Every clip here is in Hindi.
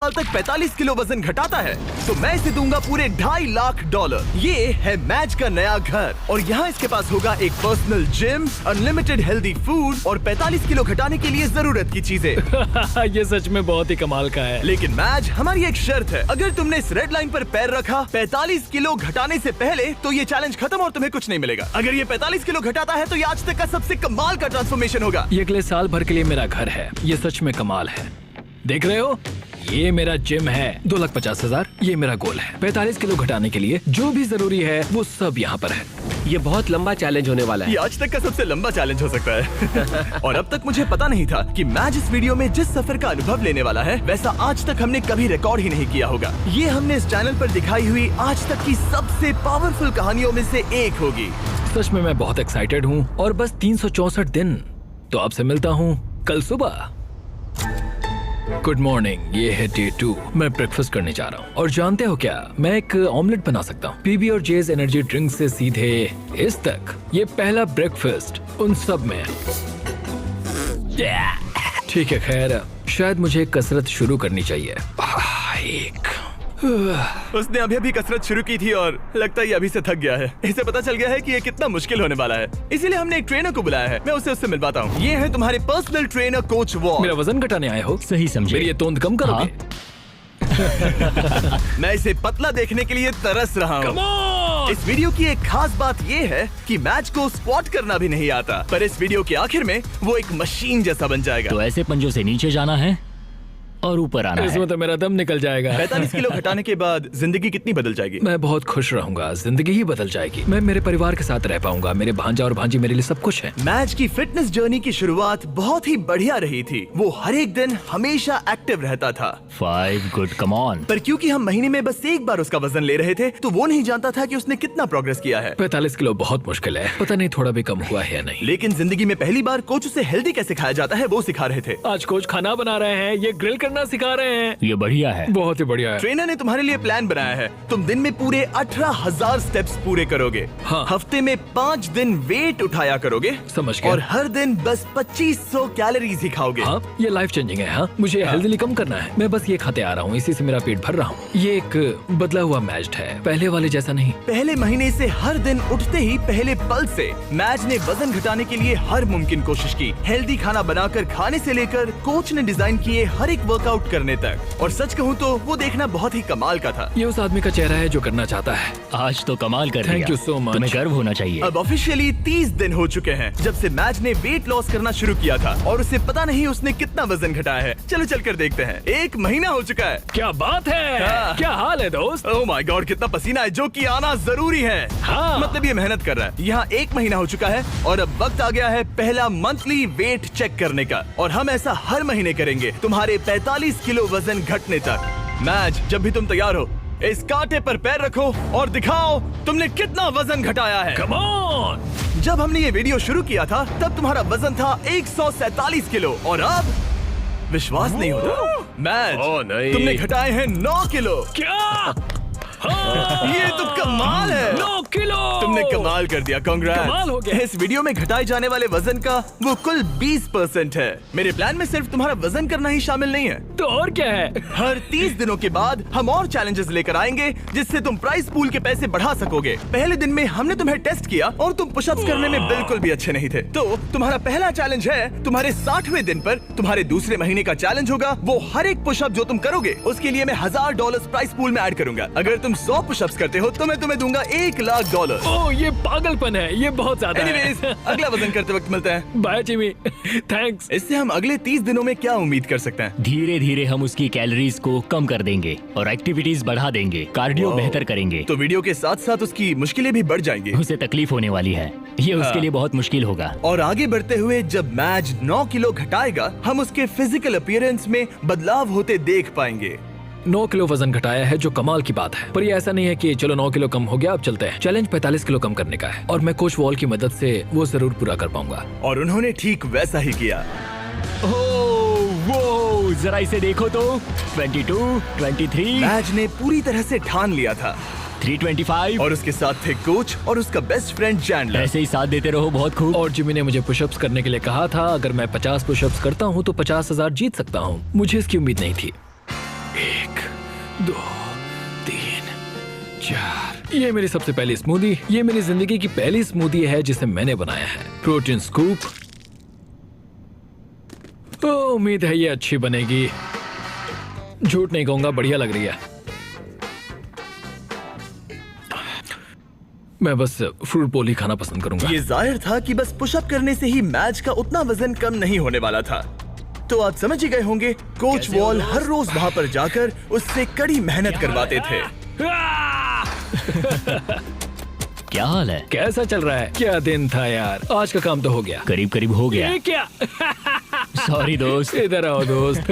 साल तक 45 किलो वजन घटाता है तो मैं इसे दूंगा पूरे $2.5 लाख। ये है मैच का नया घर और यहाँ इसके पास होगा एक personal gym, unlimited healthy food और 45 किलो घटाने के लिए जरूरत की चीजें। ये सच में बहुत ही कमाल का है। लेकिन मैच, हमारी एक शर्त है, अगर तुमने इस रेड लाइन पर पैर रखा 45 किलो घटाने से पहले तो ये चैलेंज खत्म और तुम्हें कुछ नहीं मिलेगा। अगर ये 45 किलो घटाता है तो ये आज तक का सबसे कमाल का ट्रांसफॉर्मेशन होगा। ये अगले साल भर के लिए मेरा घर है। ये सच में कमाल है। देख रहे हो, ये मेरा जिम है। 2,50,000 ये मेरा गोल है। 45 किलो घटाने के लिए जो भी जरूरी है वो सब यहाँ पर है। ये बहुत लंबा चैलेंज होने वाला है। ये आज तक का सबसे लंबा चैलेंज हो सकता है। और अब तक मुझे पता नहीं था कि मैच इस वीडियो में जिस सफर का अनुभव लेने वाला है वैसा आज तक हमने कभी रिकॉर्ड ही नहीं किया होगा। ये हमने इस चैनल पर दिखाई हुई आज तक की सबसे पावरफुल कहानियों में से एक होगी। सच में मैं बहुत एक्साइटेड हूँ और बस 364 दिन। तो आपसे मिलता हूँ कल सुबह। गुड मॉर्निंग, ये है डे 2। मैं ब्रेकफास्ट करने जा रहा हूँ और जानते हो क्या, मैं एक ऑमलेट बना सकता हूँ। पीबी और जेज एनर्जी ड्रिंक से सीधे इस तक। ये पहला ब्रेकफास्ट उन सब में। ठीक है, खैर शायद मुझे कसरत शुरू करनी चाहिए। उसने अभी कसरत शुरू की थी और लगता है ये अभी से थक गया है। इसे पता चल गया है कि ये कितना मुश्किल होने वाला है, इसीलिए हमने एक ट्रेनर को बुलाया है। मैं उससे मिलवाता हूँ। ये है तुम्हारे पर्सनल ट्रेनर कोच वॉल। मेरा वजन घटाने आए हो? सही समझे। मेरी ये तोंद कम करोगे? मैं इसे पतला देखने के लिए तरस रहा हूँ। इस वीडियो की एक खास बात ये है कि मैच को स्क्वाट करना भी नहीं आता, पर इस वीडियो के आखिर में वो एक मशीन जैसा बन जाएगा। तो ऐसे पंजों से नीचे जाना है और ऊपर आना है। इसमें तो मेरा दम निकल जाएगा। 45 किलो घटाने के बाद जिंदगी कितनी बदल जाएगी। मैं बहुत खुश रहूंगा, जिंदगी ही बदल जाएगी। मैं मेरे परिवार के साथ रह पाऊंगा। मेरे भांजा और भांजी मेरे लिए सब कुछ है। मैच की फिटनेस जर्नी की शुरुआत बहुत ही बढ़िया रही थी। वो हर एक दिन हमेशा एक्टिव रहता था। 5 गुड, कम ऑन। पर क्योंकि हम महीने में बस एक बार उसका वजन ले रहे थे तो वो नहीं जानता था कि उसने कितना प्रोग्रेस किया है। 45 किलो बहुत मुश्किल है। पता नहीं थोड़ा भी कम हुआ है या नहीं। लेकिन जिंदगी में पहली बार कोच उसे हेल्दी कैसे खाया जाता है वो सिखा रहे थे। आज कोच खाना बना रहे हैं, ये ग्रिल करना सिखा रहे हैं। ये बढ़िया है, बहुत ही बढ़िया है। ट्रेनर ने तुम्हारे लिए प्लान बनाया है। तुम दिन में पूरे 18,000 स्टेप्स पूरे करोगे। हाँ। हफ्ते में 5 दिन वेट उठाया करोगे। समझ गया। और हर दिन बस 2500 कैलोरीज ही खाओगे। हाँ, ये लाइफ चेंजिंग है। हाँ, मुझे हेल्दी कम करना है। मैं बस ये खाते आ रहा हूँ, इसी से मेरा पेट भर रहा हूँ। ये एक बदला हुआ मैच है, पहले वाले जैसा नहीं। पहले महीने से हर दिन उठते ही पहले पल से मैच ने वजन घटाने के लिए हर मुमकिन कोशिश की। हेल्दी खाना बनाकर खाने से लेकर कोच ने डिजाइन किए हर एक वर्कआउट करने तक। और सच कहूँ तो वो देखना बहुत ही कमाल का था। ये उस आदमी का चेहरा है जो करना चाहता है। आज तो कमाल कर Thank दिया। you so much। तुम्हें गर्व होना चाहिए। अब ऑफिशियली 30 दिन हो चुके हैं जब से मैच ने वेट लॉस करना शुरू किया था और उसे पता नहीं उसने कितना वजन घटाया है। चलो चलकर देखते हैं। 1 महीना हो चुका है। क्या बात है। हाँ। क्या हाल है दोस्त? ओह माय गॉड, कितना पसीना है, जो कि आना जरूरी है। हाँ। मतलब ये मेहनत कर रहा है। यहाँ 1 महीना हो चुका है और अब वक्त आ गया है पहला मंथली वेट चेक करने का। और हम ऐसा हर महीने करेंगे तुम्हारे 45 किलो वजन घटने तक। मैच, जब भी तुम तैयार हो इस कांटे पर पैर रखो और दिखाओ तुमने कितना वजन घटाया है। Come on! जब हमने ये वीडियो शुरू किया था तब तुम्हारा वजन था 147 किलो और अब विश्वास नहीं होता मैच, नहीं। तुमने घटाए हैं 9 किलो। क्या? ये तो कमाल है। 9 किलो। तुमने कमाल कर दिया, कांग्रेस। कमाल हो गया। इस वीडियो में घटाए जाने वाले वजन का वो कुल 20% है। मेरे प्लान में सिर्फ तुम्हारा वजन करना ही शामिल नहीं है। तो और क्या है? हर 30 दिनों के बाद हम और चैलेंजेस लेकर आएंगे जिससे तुम प्राइस पूल के पैसे बढ़ा सकोगे। पहले दिन में हमने तुम्हें टेस्ट किया और तुम पुशअप्स करने में बिल्कुल भी अच्छे नहीं थे। तो तुम्हारा पहला चैलेंज है तुम्हारे 60वें दिन पर। तुम्हारे दूसरे महीने का चैलेंज होगा वो हर एक पुशअप जो तुम करोगे उसके लिए मैं $1000 प्राइस पूल में ऐड करूंगा। अगर तुम 100 पुशअप्स करते हो तो मैं तुम्हें दूंगा $1 लाख। ओह, ये पागलपन है, ये बहुत ज्यादा है। एनीवेज, अगला वजन करते वक्त मिलते हैं। Bye Jimmy, thanks. इससे हम अगले 30 दिनों में क्या उम्मीद कर सकते हैं? धीरे धीरे हम उसकी कैलोरीज को कम कर देंगे और एक्टिविटीज बढ़ा देंगे। कार्डियो बेहतर करेंगे। तो वीडियो के साथ साथ उसकी मुश्किलें भी बढ़ जाएंगी। उसे तकलीफ होने वाली है, ये उसके लिए बहुत मुश्किल होगा। और आगे बढ़ते हुए जब मैच 9 किलो घटाएगा हम उसके फिजिकल अपीयरेंस में बदलाव होते देख पाएंगे। 9 किलो वजन घटाया है जो कमाल की बात है। पर ये ऐसा नहीं है कि चलो 9 किलो कम हो गया अब चलते हैं। चैलेंज 45 किलो कम करने का है और मैं कोच वॉल की मदद से वो जरूर पूरा कर पाऊंगा। और उन्होंने ठीक वैसा ही किया। वो जरा इसे देखो तो। 22, 23, मैच ने पूरी तरह से ठान लिया था 325 और उसके साथ थे कोच और उसका बेस्ट फ्रेंड चैंडलर। ऐसे ही साथ देते रहो, बहुत खूब। और जिमी ने मुझे पुशअप्स करने के लिए कहा था। अगर मैं 50 पुशअप्स करता हूँ तो 50,000 जीत सकता हूँ। मुझे इसकी उम्मीद नहीं थी। 1 2 3 4। ये मेरी सबसे पहली स्मूदी। ये मेरी जिंदगी की पहली स्मूदी है जिसे मैंने बनाया है। Protein scoop. उम्मीद है ये अच्छी बनेगी। झूठ नहीं कहूंगा, बढ़िया लग रही है। मैं बस फ्रूट बोल ही खाना पसंद करूंगा। ये जाहिर था कि बस पुशअप करने से ही मैच का उतना वजन कम नहीं होने वाला था। तो आप समझ ही गए होंगे, कोच वॉल हर रोज वहाँ पर जाकर उससे कड़ी मेहनत करवाते थे। क्या हाल है? कैसा चल रहा है? क्या दिन था यार। आज का काम तो हो गया। करीब करीब हो गया। ये क्या? सॉरी दोस्त। इधर आओ दोस्त।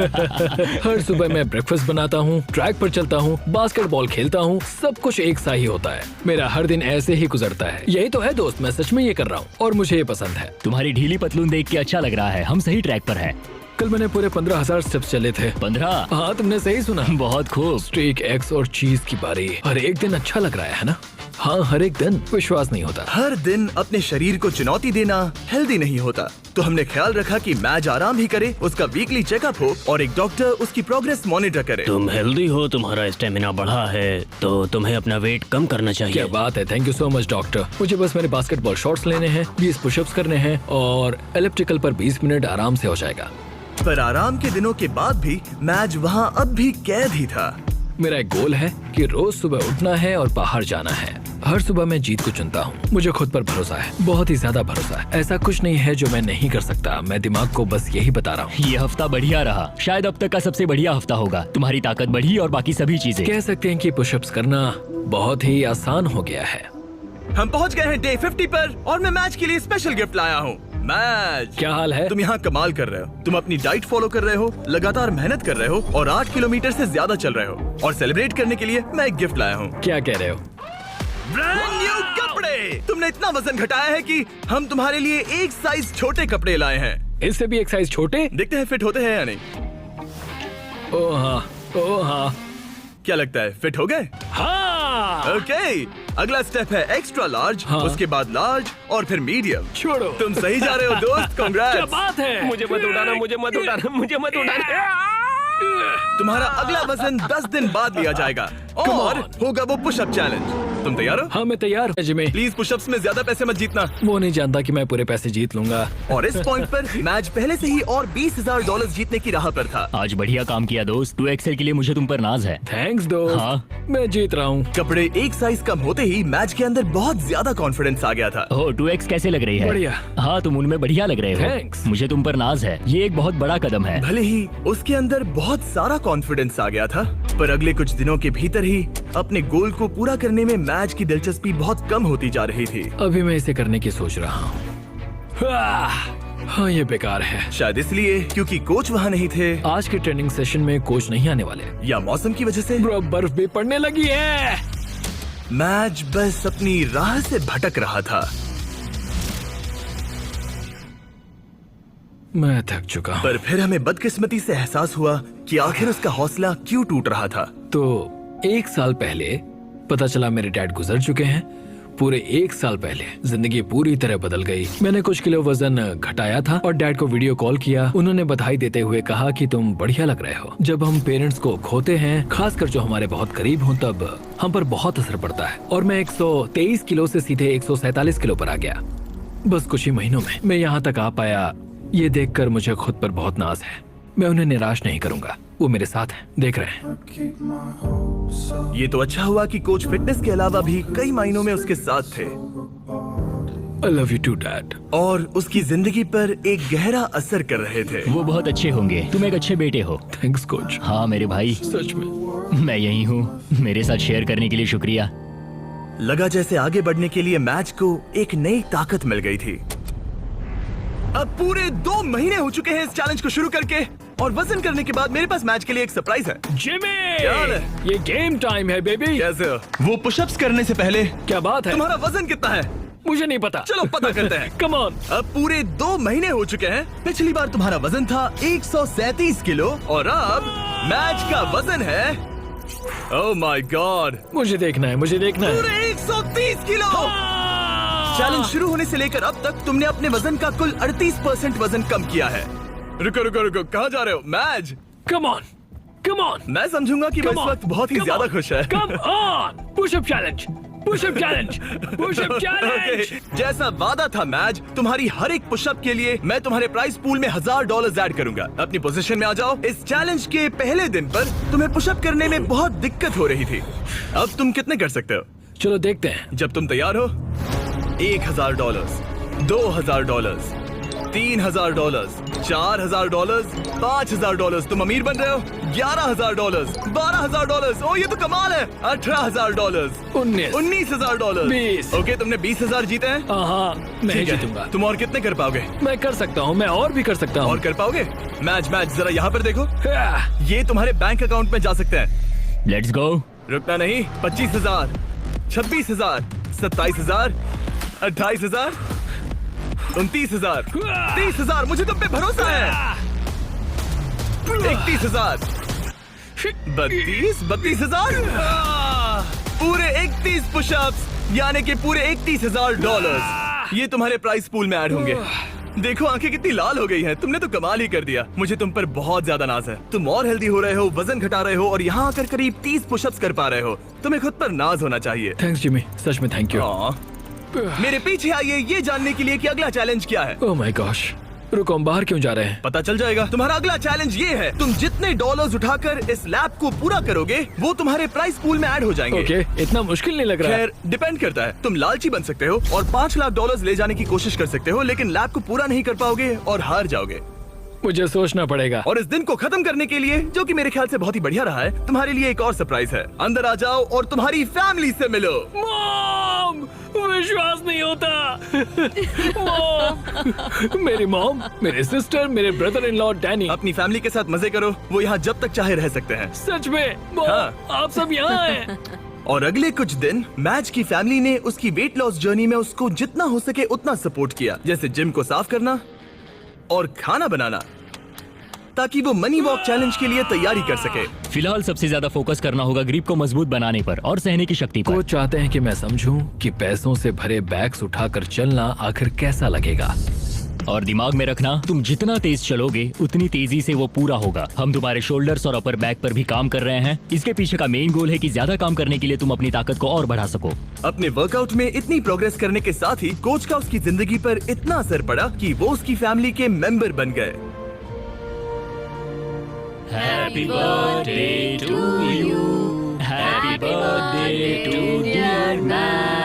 हर सुबह मैं ब्रेकफास्ट बनाता हूँ, ट्रैक पर चलता हूँ, बास्केटबॉल खेलता हूँ। सब कुछ एक सा ही होता है। मेरा हर दिन ऐसे ही गुजरता है। यही तो है दोस्त, मैं सच में ये कर रहा हूँ और मुझे ये पसंद है। तुम्हारी ढीली पतलून देख के अच्छा लग रहा है। हम सही ट्रैक पर हैं। कल मैंने पूरे 15,000 स्टेप्स चले थे। 15? हाँ, तुमने सही सुना। बहुत खूब। स्टेक, एग्स और चीज की बारी। हर एक दिन अच्छा लग रहा है ना? हाँ, हर एक दिन। विश्वास नहीं होता। हर दिन अपने शरीर को चुनौती देना हेल्दी नहीं होता। तो हमने ख्याल रखा कि मैच आराम भी करे, उसका वीकली चेकअप हो और एक डॉक्टर उसकी प्रोग्रेस मॉनिटर करे। तुम हेल्दी हो, तुम्हारा स्टेमिना बढ़ा है, तो तुम्हें अपना वेट कम करना क्या चाहिए। बात है, thank you so much doctor. मुझे बस मेरे बास्केटबॉल शॉट्स लेने हैं, 20 पुशअप्स करने हैं और एलिप्टिकल पर 20 मिनट आराम से हो जाएगा। पर आराम के दिनों के बाद भी मैच वहाँ अब भी कैद ही था। मेरा एक गोल है कि रोज सुबह उठना है और बाहर जाना है। हर सुबह मैं जीत को चुनता हूँ। मुझे खुद पर भरोसा है, बहुत ही ज्यादा भरोसा है। ऐसा कुछ नहीं है जो मैं नहीं कर सकता। मैं दिमाग को बस यही बता रहा हूँ। ये हफ्ता बढ़िया रहा, शायद अब तक का सबसे बढ़िया हफ्ता होगा। तुम्हारी ताकत बढ़ी और बाकी सभी चीजें। कह सकते हैं कि पुशअप्स करना बहुत ही आसान हो गया है। हम पहुँच गए हैं डे 50 पर और मैं मैच के लिए स्पेशल गिफ्ट लाया हूँ। मैच, क्या हाल है? तुम यहाँ कमाल कर रहे हो। तुम अपनी डाइट फॉलो कर रहे हो, लगातार मेहनत कर रहे हो और 8 किलोमीटर से ज्यादा चल रहे हो। और सेलिब्रेट करने के लिए मैं एक गिफ्ट लाया हूँ। क्या कह रहे हो? ब्रांड न्यू कपड़े। तुमने इतना वजन घटाया है कि हम तुम्हारे लिए एक साइज छोटे कपड़े लाए हैं। इससे भी एक साइज छोटे? देखते हैं फिट होते हैं या नहीं। ओ हाँ, ओ हाँ। क्या लगता है, फिट हो गए? हाँ। ओके, अगला स्टेप है एक्स्ट्रा लार्ज, हाँ। उसके बाद लार्ज और फिर मीडियम। छोड़ो। तुम सही जा रहे हो दोस्त, क्या कांग्रेट्स। बात है? मुझे मत उठाना, मुझे मत उठाना, मुझे मत उठाना। तुम्हारा अगला वजन 10 दिन बाद लिया जाएगा और होगा वो पुशअप चैलेंज। तुम तैयार हो? हाँ, मैं तैयार हूँ जिमी। प्लीज पुशअप्स में ज्यादा पैसे मत जीतना। वो नहीं जानता कि मैं पूरे पैसे जीत लूंगा। और इस पॉइंट पर मैच पहले से ही और $20,000 जीतने की राह पर था। आज बढ़िया काम किया दोस्त। 2XL के लिए मुझे तुम पर नाज है। थैंक्स दोस्त। हाँ। मैं जीत रहा हूँ। कपड़े एक साइज कम होते ही मैच के अंदर बहुत ज्यादा कॉन्फिडेंस आ गया था। ओह, 2X कैसे लग रही है? बढ़िया। हाँ, तुम उनमें बढ़िया लग रहे हो। Thanks। मुझे तुम पर नाज है। ये एक बहुत बड़ा कदम है। भले ही उसके अंदर बहुत सारा कॉन्फिडेंस आ गया था, पर अगले कुछ दिनों के भीतर ही अपने गोल को पूरा करने में मैच की दिलचस्पी बहुत कम होती जा रही थी। अभी मैं इसे करने की सोच रहा हूँ। हाँ, ये बेकार है। शायद इसलिए क्योंकि कोच वहाँ नहीं थे, आज के ट्रेनिंग सेशन में कोच नहीं आने वाले। या मौसम की वजह से। ब्रो, बर्फ भी पड़ने लगी है। मैच बस अपनी राह से भटक रहा था। मैं थक चुका हूँ। पर फिर हमें बदकिस्मती से एहसास हुआ कि आखिर उसका हौसला क्यों टूट रहा था। तो 1 साल पहले पता चला मेरे डैड गुजर चुके हैं। पूरे 1 साल पहले जिंदगी पूरी तरह बदल गई। मैंने कुछ किलो वजन घटाया था और डैड को वीडियो कॉल किया। उन्होंने बधाई देते हुए कहा कि तुम बढ़िया लग रहे हो। जब हम पेरेंट्स को खोते हैं, खासकर जो हमारे बहुत करीब हों, तब हम पर बहुत असर पड़ता है। और मैं 123 किलो से सीधे 147 किलो पर आ गया बस कुछ ही महीनों में। मैं यहाँ तक आ पाया, ये देखकर मुझे खुद पर बहुत नाज है। मैं उन्हें निराश नहीं करूंगा, वो मेरे साथ हैं, देख रहे हैं। ये तो अच्छा हुआ कि कोच फिटनेस के अलावा भी कई मायनों में उसके साथ थे I love you too, Dad। और उसकी जिंदगी पर एक गहरा असर कर रहे थे। वो बहुत अच्छे होंगे। तुम एक अच्छे बेटे हो। Thanks coach. हाँ मेरे भाई, सच में। मैं यही हूँ। मेरे साथ शेयर करने के लिए शुक्रिया। लगा जैसे आगे बढ़ने के लिए मैच को एक नई ताकत मिल गई थी। अब पूरे 2 महीने हो चुके हैं इस चैलेंज को शुरू करके और वजन करने के बाद मेरे पास मैच के लिए एक सरप्राइज है। जिमी, क्या हाल है? ये गेम टाइम है बेबी। कैसे हो? वो पुशअप्स करने से पहले क्या बात है? तुम्हारा वजन कितना है? मुझे नहीं पता। चलो पता करते हैं। Come on. अब पूरे 2 महीने हो चुके हैं। पिछली बार तुम्हारा वजन था 137 किलो और अब मैच का वजन है, ओह माय गॉड, मुझे देखना है, मुझे देखना है। पूरे 130 किलो। चैलेंज शुरू होने से लेकर अब तक तुमने अपने वजन का कुल 38% वजन कम किया है। रुको रुको रुको, कहाँ जा रहे हो? Match, come on, come on, मैं समझूंगा कि वो इस Come on, वक्त बहुत ही come ज्यादा on, खुश है। Come on, pushup challenge, pushup challenge, pushup challenge. Okay, जैसा वादा था मैच, तुम्हारी हर एक पुशअप के लिए मैं तुम्हारे प्राइस पूल में $1000 ऐड करूंगा। अपनी पोजीशन में आ जाओ। इस चैलेंज के पहले दिन पर तुम्हें पुशअप करने में बहुत दिक्कत हो रही थी। अब तुम कितने कर सकते हो? चलो देखते हैं। जब तुम तैयार हो, $1000, $2000, $3000, $4000, $5000। तुम अमीर बन रहे हो। $11000, $12000। ओ ये तो कमाल है। $18000, 19 20। ओके, तुमने 20000 जीते हैं। हाँ, मैं ठीक है, जीतूंगा। तुम और कितने कर पाओगे? मैं कर सकता हूँ, मैं और भी कर सकता हूँ। और कर पाओगे? मैच जरा यहाँ पर देखो। ये तुम्हारे बैंक अकाउंट में जा सकते हैं। Let's go. रुकना नहीं। 25000, 26000, 27000, 28000, 29000, 30000। मुझे तुम पे भरोसा है। 31000, 32,000। पूरे 31 पुशअप्स, यानी कि पूरे $31,000 ये तुम्हारे प्राइस पूल में ऐड होंगे। देखो आंखें कितनी लाल हो गई हैं। तुमने तो कमाल ही कर दिया। मुझे तुम पर बहुत ज्यादा नाज है। तुम और हेल्दी हो रहे हो, वजन घटा रहे हो और यहाँ आकर करीब 30 पुशअप्स कर पा रहे हो। तुम्हें खुद पर नाज होना चाहिए। थैंक्स जिमी, सच में थैंक यू। हाँ। मेरे पीछे आइए ये जानने के लिए कि अगला चैलेंज क्या है। ओह माय गॉश, रुको, हम बाहर क्यों जा रहे हैं? पता चल जाएगा। तुम्हारा अगला चैलेंज ये है, तुम जितने डॉलर्स उठाकर इस लैब को पूरा करोगे वो तुम्हारे प्राइस पूल में ऐड हो जाएंगे। ओके, इतना मुश्किल नहीं लग रहा है। खैर डिपेंड करता है। तुम लालची बन सकते हो और $5 लाख ले जाने की कोशिश कर सकते हो, लेकिन लैब को पूरा नहीं कर पाओगे और हार जाओगे। मुझे सोचना पड़ेगा। और इस दिन को खत्म करने के लिए, जो कि मेरे ख्याल से बहुत ही बढ़िया रहा है, तुम्हारे लिए एक और सरप्राइज है। अंदर आ जाओ और तुम्हारी फैमिली से मिलो। मॉम, विश्वास नहीं होता। मॉम, मेरी मॉम, मेरे सिस्टर, मेरे ब्रदर इन लॉ डैनी। अपनी फैमिली के साथ मजे करो। वो यहाँ जब तक चाहे रह सकते हैं। सच में मॉम, हाँ। आप सब यहाँ हैं। और अगले कुछ दिन मैच की फैमिली ने उसकी वेट लॉस जर्नी में उसको जितना हो सके उतना सपोर्ट किया, जैसे जिम को साफ करना और खाना बनाना, ताकि वो मनी वॉक चैलेंज के लिए तैयारी कर सके। फिलहाल सबसे ज्यादा फोकस करना होगा ग्रिप को मजबूत बनाने पर और सहने की शक्ति पर। वो चाहते हैं कि मैं समझूं कि पैसों से भरे बैग्स उठाकर चलना आखिर कैसा लगेगा। और दिमाग में रखना, तुम जितना तेज चलोगे उतनी तेजी से वो पूरा होगा। हम तुम्हारे शोल्डर्स और अपर बैक पर भी काम कर रहे हैं। इसके पीछे का मेन गोल है कि ज्यादा काम करने के लिए तुम अपनी ताकत को और बढ़ा सको। अपने वर्कआउट में इतनी प्रोग्रेस करने के साथ ही कोच का उसकी जिंदगी पर इतना असर पड़ा कि वो उसकी फैमिली के मेंबर बन गए। Happy birthday to you. Happy birthday to dear man.